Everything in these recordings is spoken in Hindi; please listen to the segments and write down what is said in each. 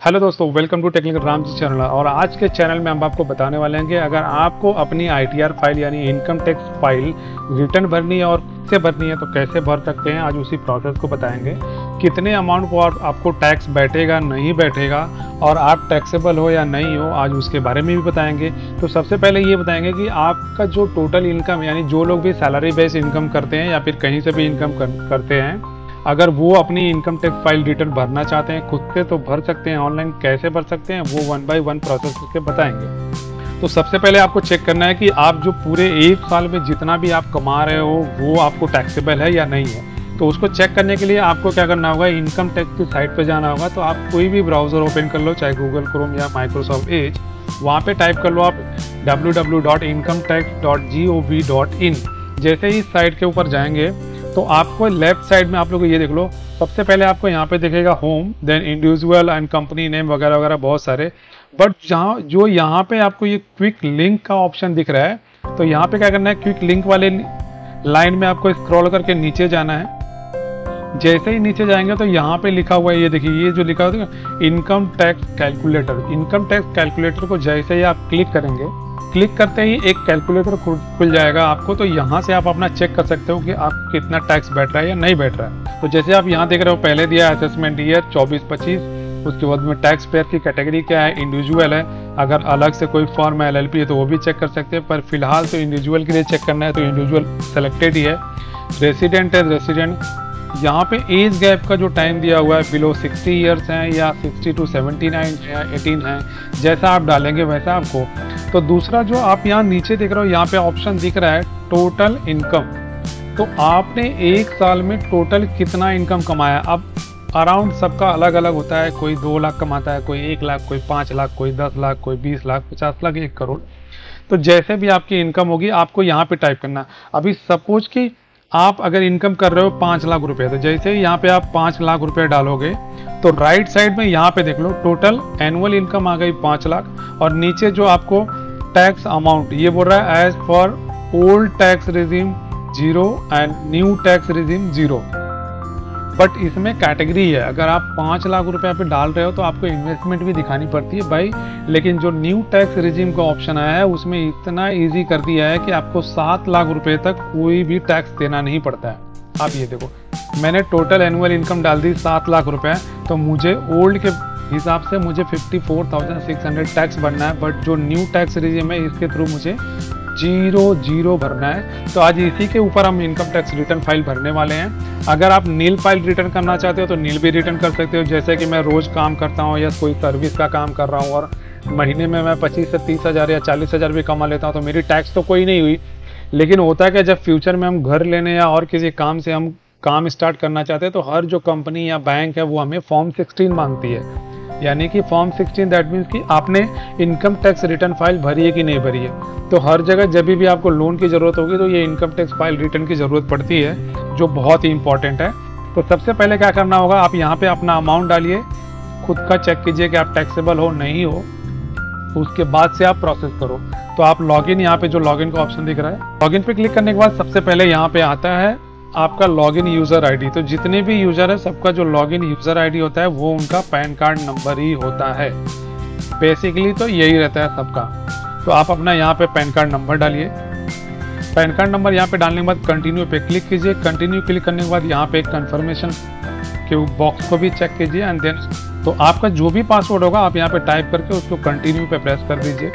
हेलो दोस्तों, welcome to technical Ram ji channel. और आज के चैनल में हम आपको बताने वाले हैं कि अगर आपको अपनी आईटीआर फाइल यानी इनकम टैक्स फाइल रिटर्न भरनी है और कैसे भरनी है तो कैसे भर सकते हैं। आज उसी प्रोसेस को बताएंगे, कितने अमाउंट को आपको टैक्स बैठेगा नहीं बैठेगा और आप टैक्सेबल हो या नहीं हो, आज उसके बारे में भी बताएंगे। तो सबसे पहले ये बताएंगे कि आपका जो टोटल इनकम यानी जो लोग भी सैलरी बेस्ड इनकम करते हैं या फिर कहीं से भी इनकम करते हैं, अगर वो अपनी इनकम टैक्स फाइल रिटर्न भरना चाहते हैं खुद से तो भर सकते हैं। ऑनलाइन कैसे भर सकते हैं वो 1 बाय 1 प्रोसेस के बताएंगे। तो सबसे पहले आपको चेक करना है कि आप जो पूरे एक साल में जितना भी आप कमा रहे हो वो आपको टैक्सेबल है या नहीं है। तो उसको चेक करने के लिए आपको क्या करना होगा, इनकम टैक्स की साइट पर जाना होगा। तो आप कोई भी ब्राउज़र ओपन कर लो, चाहे गूगल क्रोम या माइक्रोसॉफ्ट एज, वहाँ पे टाइप कर लो आप www.incometax.gov.in। जैसे ही इस साइट के ऊपर जाएंगे तो आपको लेफ्ट साइड में आप लोग ये देख लो, सबसे पहले आपको यहाँ पे दिखेगा home, then individual and company name वगैरह वगैरह बहुत सारे। बट जो यहाँ पे आपको ये क्विक लिंक का ऑप्शन दिख रहा है, तो यहाँ पे क्या करना है, क्विक लिंक वाले लाइन में आपको स्क्रॉल करके नीचे जाना है। जैसे ही नीचे जाएंगे तो यहाँ पे लिखा हुआ है, ये देखिए, ये जो लिखा हुआ है income tax calculator. Income tax calculator को जैसे ही आप क्लिक करेंगे, क्लिक करते ही एक कैलकुलेटर खुल जाएगा आपको। तो यहाँ से आप अपना चेक कर सकते हो कि आपको कितना टैक्स बैठ रहा है या नहीं बैठ रहा है। तो जैसे आप यहाँ देख रहे हो, पहले दिया असेसमेंट ईयर 24-25, उसके बाद में टैक्स पेयर की कैटेगरी क्या है, इंडिविजुअल है। अगर अलग से कोई फॉर्म है LLP है तो वो भी चेक कर सकते हैं, पर फिलहाल तो इंडिविजुअल के लिए चेक करना है तो इंडिविजुअल सेलेक्टेड ही है। रेसिडेंट है, रेसिडेंट। यहाँ पे एज गैप का जो टाइम दिया हुआ है, बिलो 60 ईयर्स हैं या 60 to 79 है, 18 है, जैसा आप डालेंगे वैसा आपको। तो दूसरा जो आप यहाँ नीचे देख रहे हो, यहाँ पे ऑप्शन दिख रहा है टोटल इनकम। तो आपने एक साल में टोटल कितना इनकम कमाया। अब अराउंड सबका अलग अलग होता है, कोई 2 लाख कमाता है, कोई 1 लाख, कोई 5 लाख, कोई 10 लाख, कोई 20 लाख, 50 लाख, 1 करोड़। तो जैसे भी आपकी इनकम होगी आपको यहाँ पे टाइप करना। अभी सपोज कि आप अगर इनकम कर रहे हो 5 लाख रुपए, तो जैसे ही यहाँ पे आप 5 लाख रुपए डालोगे तो राइट साइड में यहाँ पे देख लो टोटल एनुअल इनकम आ गई 5 लाख। और नीचे जो आपको टैक्स अमाउंट ये बोल रहा है, as for old tax regime 0 and new tax regime 0। But इसमें कैटेगरी है, अगर आप 5 लाख रुपए पे डाल रहे हो तो आपको इन्वेस्टमेंट भी दिखानी पड़ती है भाई। लेकिन जो न्यू टैक्स रिजीम का ऑप्शन आया है उसमें इतना इजी कर दिया है कि आपको 7 लाख रुपए तक कोई भी टैक्स देना नहीं पड़ता है। आप ये देखो, मैंने टोटल एनुअल इनकम डाल दी 7 लाख रुपए, तो मुझे ओल्ड के हिसाब से मुझे 54,600 टैक्स भरना है। बट जो न्यू टैक्स रिजीम है इसके थ्रू मुझे 0 भरना है। तो आज इसी के ऊपर हम इनकम टैक्स रिटर्न फाइल भरने वाले हैं। अगर आप नील फाइल रिटर्न करना चाहते हो तो नील भी रिटर्न कर सकते हो। जैसे कि मैं रोज काम करता हूँ या कोई सर्विस का काम कर रहा हूँ और महीने में मैं 25 से 30 हज़ार या 40 हज़ार भी कमा लेता हूँ, तो मेरी टैक्स तो कोई नहीं हुई। लेकिन होता है कि जब फ्यूचर में हम घर लेने या और किसी काम से हम काम स्टार्ट करना चाहते हैं तो हर जो कंपनी या बैंक है वो हमें फॉर्म 16 मांगती है। यानी कि फॉर्म 16 दैट मीन्स कि आपने इनकम टैक्स रिटर्न फाइल भरी है कि नहीं भरी है। तो हर जगह जब भी आपको लोन की ज़रूरत होगी तो ये इनकम टैक्स फाइल रिटर्न की ज़रूरत पड़ती है, जो बहुत ही इंपॉर्टेंट है। तो सबसे पहले क्या करना होगा, आप यहाँ पे अपना अमाउंट डालिए, खुद का चेक कीजिए कि आप टैक्सेबल हो नहीं हो, उसके बाद से आप प्रोसेस करो। तो आप लॉगिन, यहाँ पे जो लॉगिन का ऑप्शन दिख रहा है, लॉगिन पे क्लिक करने के बाद सबसे पहले यहाँ पे आता है आपका लॉगिन यूजर आईडी। तो जितने भी यूजर है सबका जो लॉगिन यूजर आईडी होता है वो उनका पैन कार्ड नंबर ही होता है। बेसिकली तो यही रहता है सबका। तो आप अपना यहाँ पे पैन कार्ड नंबर डालिए। पैन कार्ड नंबर यहाँ पे डालने के बाद कंटिन्यू पे क्लिक कीजिए। कंटिन्यू क्लिक करने के बाद यहाँ पे कंफर्मेशन के बॉक्स को भी चेक कीजिए एंड देन तो आपका जो भी पासवर्ड होगा आप यहाँ पे टाइप करके उसको कंटिन्यू पे प्रेस कर दीजिए।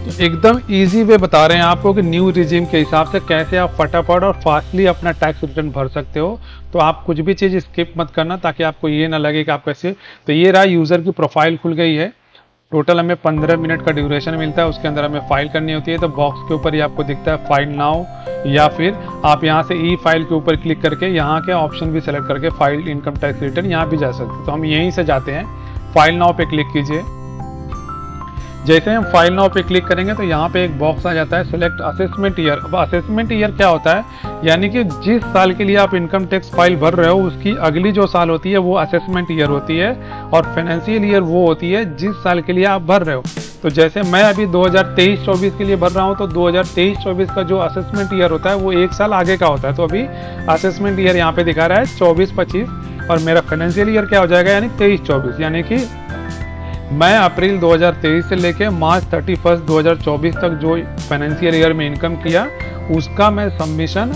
तो एकदम इजी वे बता रहे हैं आपको कि न्यू रिजीम के हिसाब से कैसे आप फटाफट और फास्टली अपना टैक्स रिटर्न भर सकते हो। तो आप कुछ भी चीज़ स्किप मत करना ताकि आपको ये ना लगे कि आप कैसे। तो ये रहा, यूज़र की प्रोफाइल खुल गई है। टोटल हमें 15 मिनट का ड्यूरेशन मिलता है, उसके अंदर हमें फाइल करनी होती है। तो बॉक्स के ऊपर ही आपको दिखता है फाइल नाउ, या फिर आप यहाँ से ई फाइल के ऊपर क्लिक करके यहाँ के ऑप्शन भी सेलेक्ट करके फाइल इनकम टैक्स रिटर्न यहाँ भी जा सकते हैं। तो हम यहीं से जाते हैं, फाइल नाउ पे क्लिक कीजिए। जैसे हम फाइल नाउ पे क्लिक करेंगे तो यहाँ पे एक बॉक्स आ जाता है, सिलेक्ट असेसमेंट ईयर। अब असेसमेंट ईयर क्या होता है, यानी कि जिस साल के लिए आप इनकम टैक्स फाइल भर रहे हो उसकी अगली जो साल होती है वो असेसमेंट ईयर होती है, और फाइनेंशियल ईयर वो होती है जिस साल के लिए आप भर रहे हो। तो जैसे मैं अभी 2023-24 के लिए भर रहा हूँ, तो 2023-24 का जो असेसमेंट ईयर होता है वो 1 साल आगे का होता है। तो अभी असेसमेंट ईयर यहाँ पे दिखा रहा है 24-25, और मेरा फाइनेंशियल ईयर क्या हो जाएगा, यानी 23-24, यानी कि मैं अप्रैल 2023 से लेके मार्च 31 2024 तक जो फाइनेंशियल ईयर में इनकम किया उसका मैं सबमिशन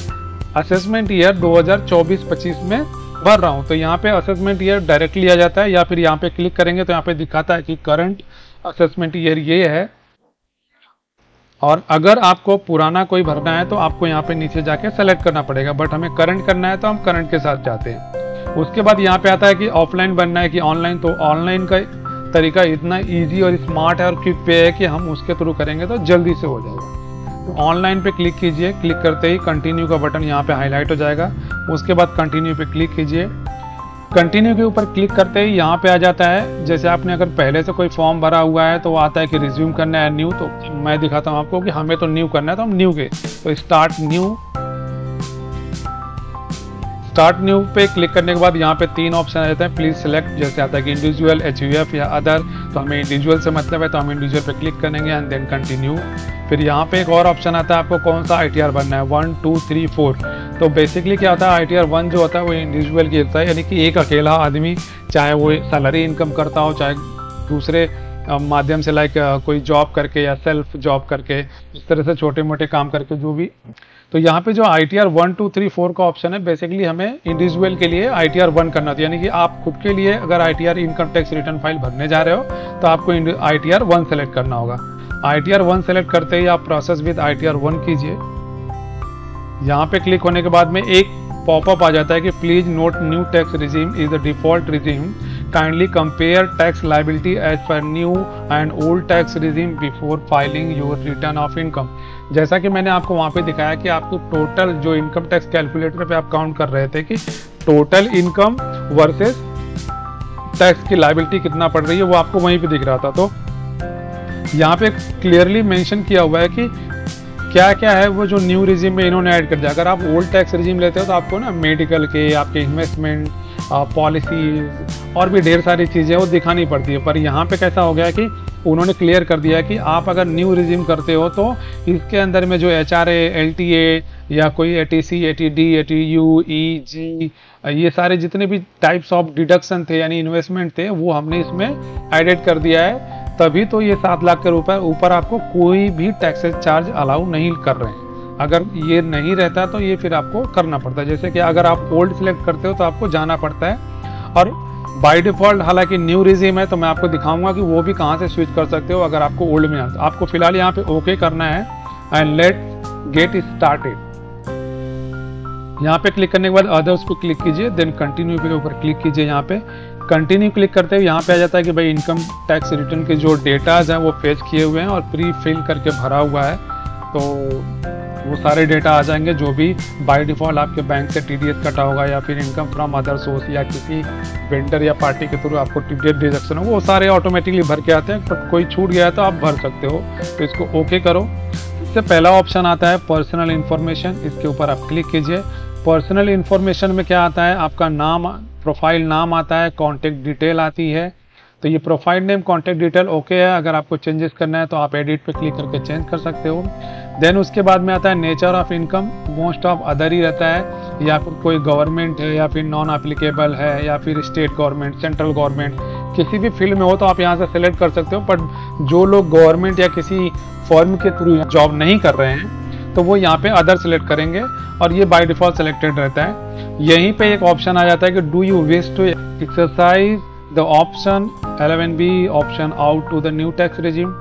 असेसमेंट ईयर 2024-25 में भर रहा हूँ। तो यहाँ पे असेसमेंट ईयर डायरेक्टली आ जाता है, या फिर यहाँ पे क्लिक करेंगे तो यहाँ पे दिखाता है कि करंट असेसमेंट ईयर ये है। और अगर आपको पुराना कोई भरना है तो आपको यहाँ पे नीचे जाके सेलेक्ट करना पड़ेगा, बट हमें करंट करना है तो हम करंट के साथ जाते हैं। उसके बाद यहाँ पे आता है कि ऑफलाइन बनना है कि ऑनलाइन, तो ऑनलाइन का तरीका इतना इजी और स्मार्ट है और क्विक पे है कि हम उसके थ्रू करेंगे तो जल्दी से हो जाएगा। तो ऑनलाइन पे क्लिक कीजिए, क्लिक करते ही कंटिन्यू का बटन यहाँ पे हाईलाइट हो जाएगा। उसके बाद कंटिन्यू पे क्लिक कीजिए। कंटिन्यू के ऊपर क्लिक करते ही यहाँ पे आ जाता है, जैसे आपने अगर पहले से कोई फॉर्म भरा हुआ है तो वो आता है कि रिज्यूम करना है न्यू, तो मैं दिखाता हूँ आपको कि हमें तो न्यू करना है, तो हम न्यू के तो स्टार्ट न्यू पे क्लिक करने के बाद यहाँ पे 3 ऑप्शन आ जाते हैं, प्लीज सेलेक्ट, जैसे आता है कि इंडिविजुअल, HUF या अदर, तो हमें इंडिविजुअल से मतलब है तो हम इंडिविजुअल पे क्लिक करेंगे एंड देन कंटिन्यू। फिर यहाँ पे एक और ऑप्शन आता है, आपको कौन सा ITR बनना है, 1 2 3 4। तो बेसिकली क्या होता है, ITR 1 जो होता है वो इंडिविजुअल की होता है, यानी कि एक अकेला आदमी, चाहे वो सैलरी इनकम करता हो, चाहे दूसरे माध्यम से लाइक कोई जॉब करके या सेल्फ जॉब करके, इस तरह से छोटे मोटे काम करके जो भी। तो यहाँ पे जो ITR 1 2 3 4 का ऑप्शन है, बेसिकली हमें इंडिविजुअल के लिए ITR 1 करना था, यानी कि आप खुद के लिए अगर ITR income tax return file भरने जा रहे हो तो आपको ITR 1 सेलेक्ट करना होगा। ITR 1 सेलेक्ट करते ही आप प्रोसेस विद ITR 1 कीजिए। यहाँ पे क्लिक होने के बाद में एक पॉपअप आ जाता है कि please note new tax regime is the default regime, kindly compare tax liability as per new and old tax regime before filing your return of income. जैसा कि मैंने आपको वहाँ पे दिखाया कि आपको टोटल जो इनकम टैक्स कैलकुलेटर पे आप काउंट कर रहे थे कि टोटल इनकम वर्सेस टैक्स की लायबिलिटी कितना पड़ रही है, वो आपको वहीं पे दिख रहा था। तो यहाँ पे क्लियरली मेंशन किया हुआ है कि क्या क्या है वो जो न्यू रिजीम में इन्होंने ऐड कर दिया। अगर आप ओल्ड टैक्स रिजीम लेते हो तो आपको ना मेडिकल के, आपके इन्वेस्टमेंट पॉलिसीज और भी ढेर सारी चीज़ें वो दिखानी पड़ती है, पर यहाँ पे कैसा हो गया कि उन्होंने क्लियर कर दिया कि आप अगर न्यू रिजीम करते हो तो इसके अंदर में जो HRA, LTA या कोई ATC, ATD, ATU, EG, ये सारे जितने भी टाइप्स ऑफ डिडक्शन थे यानी इन्वेस्टमेंट थे वो हमने इसमें एडेड कर दिया है, तभी तो ये 7 लाख के ऊपर आपको कोई भी टैक्सेस चार्ज अलाउ नहीं कर रहे हैं। अगर ये नहीं रहता तो ये फिर आपको करना पड़ता है, जैसे कि अगर आप ओल्ड सिलेक्ट करते हो तो आपको जाना पड़ता है। और बाय डिफॉल्ट हालांकि न्यू रिजीम है तो मैं आपको दिखाऊंगा कि वो भी कहाँ से स्विच कर सकते हो अगर आपको ओल्ड में आता। आपको फिलहाल यहाँ पे ओके करना है एंड लेट गेट स्टार्टेड। यहाँ पे क्लिक करने के बाद अदर्स पे क्लिक कीजिए, देन कंटिन्यू के ऊपर क्लिक कीजिए। यहाँ पे कंटिन्यू क्लिक करते हुए यहाँ पे आ जाता है कि भाई इनकम टैक्स रिटर्न के जो डेटाज हैं वो फेच किए हुए हैं और प्री फिल करके भरा हुआ है, तो वो सारे डेटा आ जाएंगे जो भी बाय डिफॉल्ट आपके बैंक से TDS कटा होगा या फिर इनकम फ्रॉम अदर सोर्स या किसी वेंडर या पार्टी के थ्रू आपको TDS डिडक्शन हो, वो सारे ऑटोमेटिकली भर के आते हैं। पर कोई छूट गया है तो आप भर सकते हो, तो इसको ओके करो। इससे पहला ऑप्शन आता है पर्सनल इन्फॉर्मेशन, इसके ऊपर आप क्लिक कीजिए। पर्सनल इन्फॉर्मेशन में क्या आता है, आपका नाम, प्रोफाइल नाम आता है, कॉन्टेक्ट डिटेल आती है। तो ये profile name, contact detail okay है। अगर आपको चेंजेस करना है तो आप एडिट पे क्लिक करके चेंज कर सकते हो। देन उसके बाद में आता है nature of income, most of other ही रहता है, या फिर कोई गवर्नमेंट है या फिर नॉन एप्लीकेबल है या फिर स्टेट गवर्नमेंट, सेंट्रल गवर्नमेंट, किसी भी फील्ड में हो तो आप यहाँ से सिलेक्ट कर सकते हो। बट जो लोग गवर्नमेंट या किसी फर्म के थ्रू जॉब नहीं कर रहे हैं तो वो यहाँ पे अदर सेलेक्ट करेंगे और ये बाय डिफॉल्ट सेलेक्टेड रहता है। यहीं पे एक ऑप्शन आ जाता है कि do you wish to exercise the option 11B option out to the new tax regime.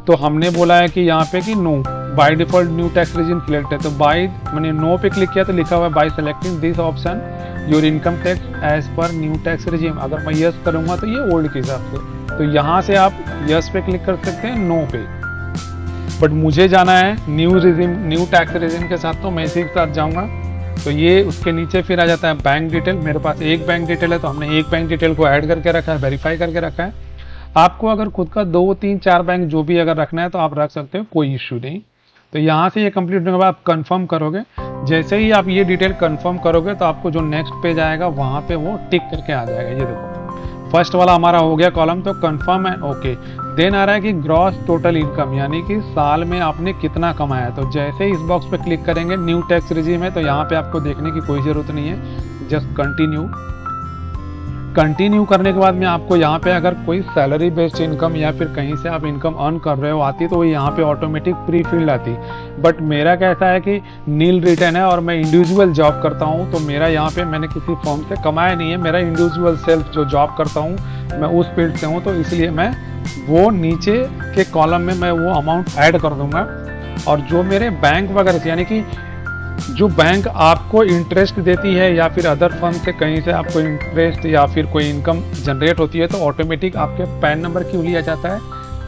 तो हमने बोला है कि यहाँ पे कि no, by default new tax regime select है, तो बाय मैंने नो पे क्लिक किया तो लिखा हुआ है by selecting this option your income tax as per new tax regime. अगर मैं यस करूँगा तो ये ओल्ड के हिसाब से, तो यहाँ से आप यस पे क्लिक कर सकते हैं, नो पे। बट मुझे जाना है new regime, new tax regime के साथ, तो मैं इसी के साथ जाऊँगा। तो ये उसके नीचे फिर आ जाता है बैंक डिटेल। मेरे पास एक बैंक डिटेल है तो हमने एक बैंक डिटेल को ऐड करके रखा है, वेरीफाई करके रखा है। आपको अगर खुद का 2 3 4 बैंक जो भी अगर रखना है तो आप रख सकते हो, कोई इश्यू नहीं। तो यहाँ से ये कंप्लीट होने के बाद आप कंफर्म करोगे। जैसे ही आप ये डिटेल कंफर्म करोगे तो आपको जो नेक्स्ट पेज आएगा वहाँ पे वो टिक करके आ जाएगा। ये देखो फर्स्ट वाला हमारा हो गया कॉलम, तो कंफर्म है, ओके। देन आ रहा है कि ग्रॉस टोटल इनकम, यानी कि साल में आपने कितना कमाया। तो जैसे ही इस बॉक्स पे क्लिक करेंगे, न्यू टैक्स रिजीम है तो यहाँ पे आपको देखने की कोई ज़रूरत नहीं है, जस्ट कंटिन्यू। कंटिन्यू करने के बाद में आपको यहाँ पे अगर कोई सैलरी बेस्ड इनकम या फिर कहीं से आप इनकम अर्न कर रहे हो आती, तो वो यहाँ पे ऑटोमेटिक प्री फिल्ड आती। बट मेरा कैसा है कि नील रिटर्न है और मैं इंडिविजुअल जॉब करता हूँ, तो मेरा यहाँ पे मैंने किसी फॉर्म से कमाया नहीं है, मेरा इंडिविजुअल सेल्फ जो जॉब करता हूँ मैं उस फील्ड से हूँ, तो इसलिए मैं वो नीचे के कॉलम में मैं वो अमाउंट ऐड कर दूंगा। और जो मेरे बैंक वगैरह से, यानी कि जो बैंक आपको इंटरेस्ट देती है या फिर अदर फर्म से कहीं से आपको इंटरेस्ट या फिर कोई इनकम जनरेट होती है, तो ऑटोमेटिक आपके पैन नंबर क्यों लिया जाता है,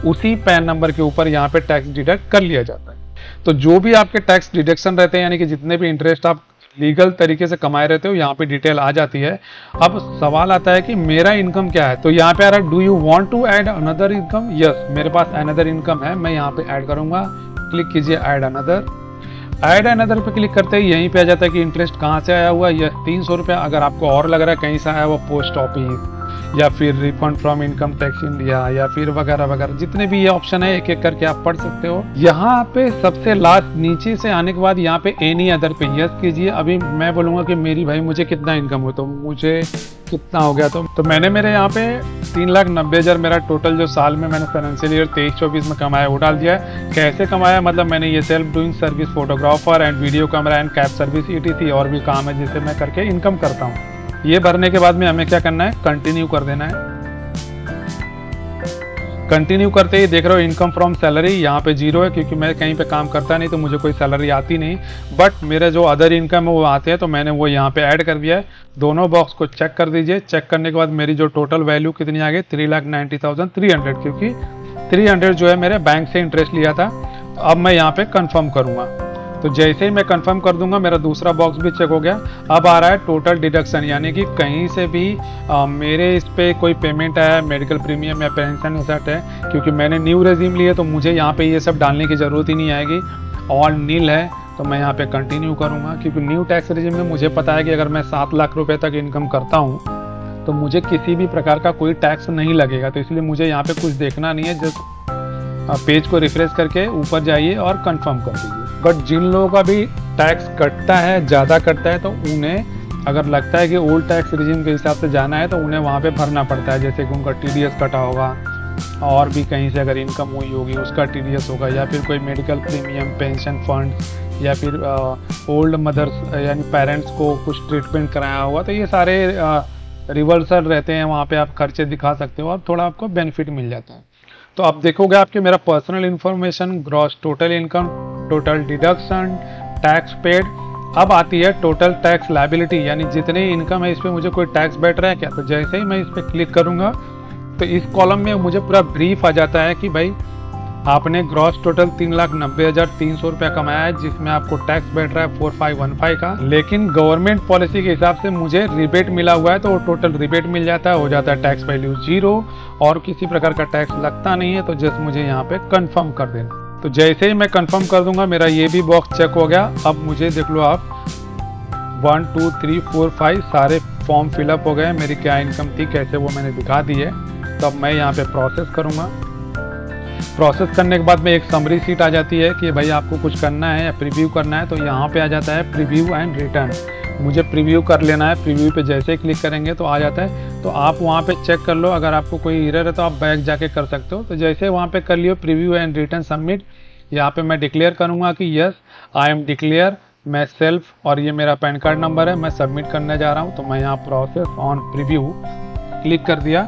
उसी पैन नंबर के ऊपर यहाँ पे टैक्स डिडक्ट कर लिया जाता है। तो जो भी आपके टैक्स डिडक्शन रहते हैं, यानी कि जितने भी इंटरेस्ट आप लीगल तरीके से कमाए रहते हो, यहाँ पे डिटेल आ जाती है। अब सवाल आता है कि मेरा इनकम क्या है, तो यहाँ पे आ रहा है do you want to add another income. Yes, मेरे पास अनदर इनकम है, मैं यहाँ पे ऐड करूंगा। क्लिक कीजिए ऐड अनदर। ऐड अनदर पे क्लिक करते ही यहीं पे आ जाता है कि इंटरेस्ट कहाँ से आया हुआ है। यह 300 रुपया। अगर आपको और लग रहा है कहीं से आया हुआ, पोस्ट ऑफिस या फिर refund from income tax India या फिर वगैरह वगैरह, जितने भी ये ऑप्शन है एक एक करके आप पढ़ सकते हो। यहाँ पे सबसे लास्ट नीचे से आने के बाद यहाँ पे एनी अदर पे यस कीजिए। अभी मैं बोलूँगा कि मेरी भाई मुझे कितना इनकम हो, तो मुझे कितना हो गया, तो मैंने मेरे यहाँ पे 3,90,000 मेरा टोटल जो साल में मैंने फाइनेंशियल ईयर 23-24 में कमाया वो डाल दिया है। कैसे कमाया, मतलब मैंने ये self doing service, photographer and video camera and cab service ETC और भी काम है जिसे मैं करके इनकम करता हूँ। ये भरने के बाद में हमें क्या करना है, कंटिन्यू कर देना है। कंटिन्यू करते ही देख रहे हो इनकम फ्रॉम सैलरी यहाँ पे 0 है, क्योंकि मैं कहीं पे काम करता नहीं तो मुझे कोई सैलरी आती नहीं। बट मेरे जो अदर इनकम है वो आते हैं, तो मैंने वो यहाँ पे ऐड कर दिया है। दोनों बॉक्स को चेक कर दीजिए। चेक करने के बाद मेरी जो टोटल वैल्यू कितनी आ गई, 3,90,300, क्योंकि 300 जो है मेरे बैंक से इंटरेस्ट लिया था। तो अब मैं यहाँ पे कंफर्म करूँगा, तो जैसे ही मैं कंफर्म कर दूंगा मेरा दूसरा बॉक्स भी चेक हो गया। अब आ रहा है टोटल डिडक्शन, यानी कि कहीं से भी मेरे इस पे कोई पेमेंट आया, मेडिकल प्रीमियम या पेंशन एसेट है, क्योंकि मैंने न्यू रेजिम लिए तो मुझे यहाँ पे ये सब डालने की ज़रूरत ही नहीं आएगी, ऑल नील है। तो मैं यहाँ पे कंटिन्यू करूँगा, क्योंकि न्यू टैक्स रेजिम में मुझे पता है कि अगर मैं 7 लाख रुपये तक इनकम करता हूँ तो मुझे किसी भी प्रकार का कोई टैक्स नहीं लगेगा। तो इसलिए मुझे यहाँ पे कुछ देखना नहीं है, जस्ट पेज को रिफ्रेश करके ऊपर जाइए और कंफर्म कर दीजिए। बट जिन लोगों का भी टैक्स कटता है, ज़्यादा कटता है, तो उन्हें अगर लगता है कि ओल्ड टैक्स रिजिम के हिसाब से जाना है तो उन्हें वहाँ पे भरना पड़ता है। जैसे कि उनका TDS कटा होगा और भी कहीं से अगर इनकम हुई होगी उसका TDS होगा, या फिर कोई मेडिकल प्रीमियम, पेंशन फंड, या फिर ओल्ड मदर्स यानी पेरेंट्स को कुछ ट्रीटमेंट कराया होगा, तो ये सारे रिवर्सल रहते हैं। वहाँ पे आप खर्चे दिखा सकते हो और थोड़ा आपको बेनिफिट मिल जाता है। तो आप देखोगे आपके मेरा personal information, gross total income, total deduction, tax paid. अब आती है टोटल टैक्स लायबिलिटी, यानी जितनी इनकम है इस पर मुझे कोई टैक्स बैठ रहा है क्या। तो जैसे ही मैं इस पर क्लिक करूंगा तो इस कॉलम में मुझे पूरा ब्रीफ आ जाता है कि भाई आपने ग्रॉस टोटल 3,90,300 रुपया कमाया है, जिसमें आपको टैक्स बैठ रहा है 4515 का। लेकिन गवर्नमेंट पॉलिसी के हिसाब से मुझे रिबेट मिला हुआ है, तो वो टोटल रिबेट मिल जाता है, हो जाता है टैक्स वैल्यू 0 और किसी प्रकार का टैक्स लगता नहीं है। तो जस्ट मुझे यहाँ पे कंफर्म कर देना। तो जैसे ही मैं कंफर्म कर दूंगा मेरा ये भी बॉक्स चेक हो गया। अब मुझे देख लो आप 1 2 3 4 5 सारे फॉर्म फिलअप हो गए। मेरी क्या इनकम थी, कैसे, वो मैंने दिखा दी है। तो अब मैं यहाँ पे प्रोसेस करूँगा। प्रोसेस करने के बाद में एक समरी सीट आ जाती है कि भाई आपको कुछ करना है या प्रीव्यू करना है, तो यहाँ पे आ जाता है प्रीव्यू एंड रिटर्न। मुझे प्रीव्यू कर लेना है। प्रीव्यू पे जैसे ही क्लिक करेंगे तो आ जाता है। तो आप वहाँ पे चेक कर लो, अगर आपको कोई एरर है तो आप बैक जाके कर सकते हो। तो जैसे वहाँ पे कर लियो प्रीव्यू एंड रिटर्न सबमिट, यहाँ पे मैं डिक्लेयर करूँगा कि यस आई एम डिक्लेयर मैं सेल्फ, और ये मेरा पैन कार्ड नंबर है, मैं सबमिट करने जा रहा हूँ। तो मैं यहाँ प्रोसेस ऑन प्रीव्यू क्लिक कर दिया,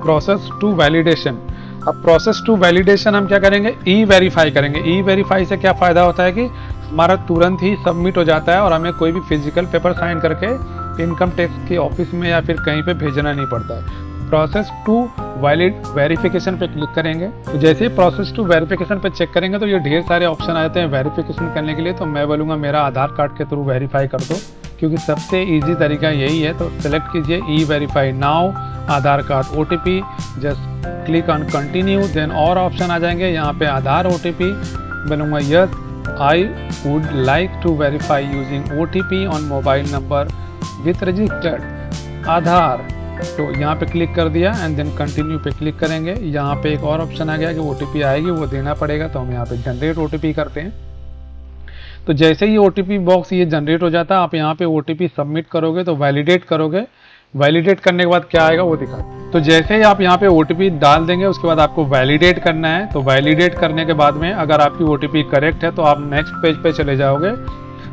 प्रोसेस टू वैलिडेशन। अब प्रोसेस टू वैलिडेशन हम क्या करेंगे, ई-वेरीफाई करेंगे। ई-वेरीफाई से क्या फ़ायदा होता है कि हमारा तुरंत ही सबमिट हो जाता है और हमें कोई भी फिजिकल पेपर साइन करके इनकम टैक्स के ऑफिस में या फिर कहीं पे भेजना नहीं पड़ता है। प्रोसेस टू वैलिड वेरिफिकेशन पे क्लिक करेंगे। तो जैसे ही प्रोसेस टू वेरिफिकेशन पे चेक करेंगे तो ये ढेर सारे ऑप्शन आ जाते हैं वेरिफिकेशन करने के लिए। तो मैं बोलूँगा मेरा आधार कार्ड के थ्रू वेरीफाई कर दो, क्योंकि सबसे ईजी तरीका यही है। तो सेलेक्ट कीजिए e verify now, Aadhaar card, OTP, just click on continue, then और ऑप्शन आ जाएंगे। यहाँ पे आधार OTP बनूंगा yes I would like to verify using OTP on mobile number with registered Aadhaar. तो यहाँ पे क्लिक कर दिया एंड देन कंटिन्यू पे क्लिक करेंगे। यहाँ पे एक और ऑप्शन आ गया कि OTP आएगी, वो देना पड़ेगा। तो हम यहाँ पे जनरेट OTP करते हैं। तो जैसे ही OTP बॉक्स ये जनरेट हो जाता है, आप यहाँ पे OTP सबमिट करोगे तो वैलिडेट करोगे। वैलिडेट करने के बाद क्या आएगा वो दिखा। तो जैसे ही आप यहाँ पे OTP डाल देंगे उसके बाद आपको वैलिडेट करना है। तो वैलिडेट करने के बाद में अगर आपकी OTP करेक्ट है तो आप नेक्स्ट पेज पे चले जाओगे।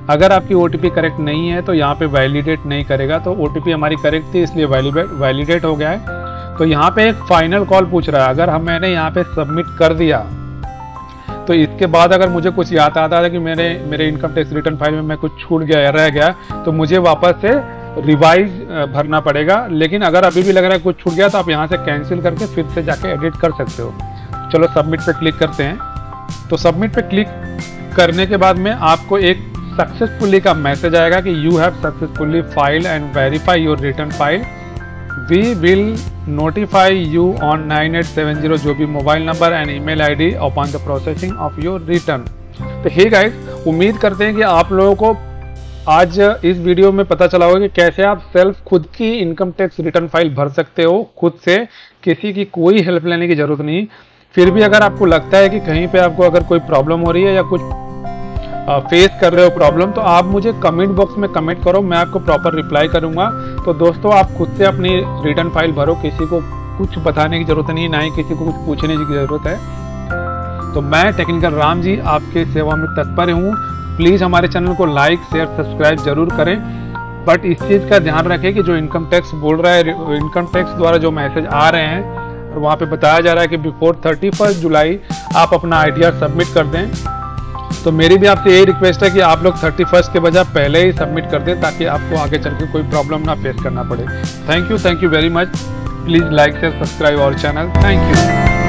अगर आपकी OTP करेक्ट नहीं है तो यहाँ पे वैलिडेट नहीं करेगा। तो OTP हमारी करेक्ट थी इसलिए वैलिडेट हो गया है। तो यहाँ पे एक फाइनल कॉल पूछ रहा है। अगर मैंने यहाँ पे सबमिट कर दिया तो इसके बाद अगर मुझे कुछ याद आता है कि मेरे इनकम टैक्स रिटर्न फाइल में मैं कुछ छूट गया या रह गया तो मुझे वापस से रिवाइज भरना पड़ेगा। लेकिन अगर अभी भी लग रहा है कुछ छूट गया तो आप यहाँ से कैंसिल करके फिर से जाके एडिट कर सकते हो। चलो सबमिट पे क्लिक करते हैं। तो सबमिट पे क्लिक करने के बाद में आपको एक सक्सेसफुली का मैसेज आएगा कि you have successfully file and verify your return file. We will notify you on 9870 जो भी mobile number and email ID upon the processing of your return. तो हे गाइस, उम्मीद करते हैं कि आप लोगों को आज इस वीडियो में पता चला होगा कि कैसे आप सेल्फ खुद की इनकम टैक्स रिटर्न फाइल भर सकते हो खुद से, किसी की कोई हेल्प लेने की जरूरत नहीं। फिर भी अगर आपको लगता है कि कहीं पे आपको अगर कोई प्रॉब्लम हो रही है या कुछ फेस कर रहे हो प्रॉब्लम, तो आप मुझे कमेंट बॉक्स में कमेंट करो, मैं आपको प्रॉपर रिप्लाई करूंगा। तो दोस्तों, आप खुद से अपनी रिटर्न फाइल भरो, किसी को कुछ बताने की जरूरत नहीं, ना ही किसी को कुछ पूछने की जरूरत है। तो मैं टेक्निकल राम जी आपके सेवा में तत्पर हूँ। प्लीज़ हमारे चैनल को लाइक शेयर सब्सक्राइब जरूर करें। बट इस चीज़ का ध्यान रखें कि जो इनकम टैक्स बोल रहा है, इनकम टैक्स द्वारा जो मैसेज आ रहे हैं और वहाँ पे बताया जा रहा है कि बिफोर 31 जुलाई आप अपना ITR सबमिट कर दें। तो मेरी भी आपसे यही रिक्वेस्ट है कि आप लोग 31 के बजाय पहले ही सबमिट कर दें ताकि आपको आगे चल के कोई प्रॉब्लम ना फेस करना पड़े। Thank you very much. Please like share subscribe our channel. Thank you.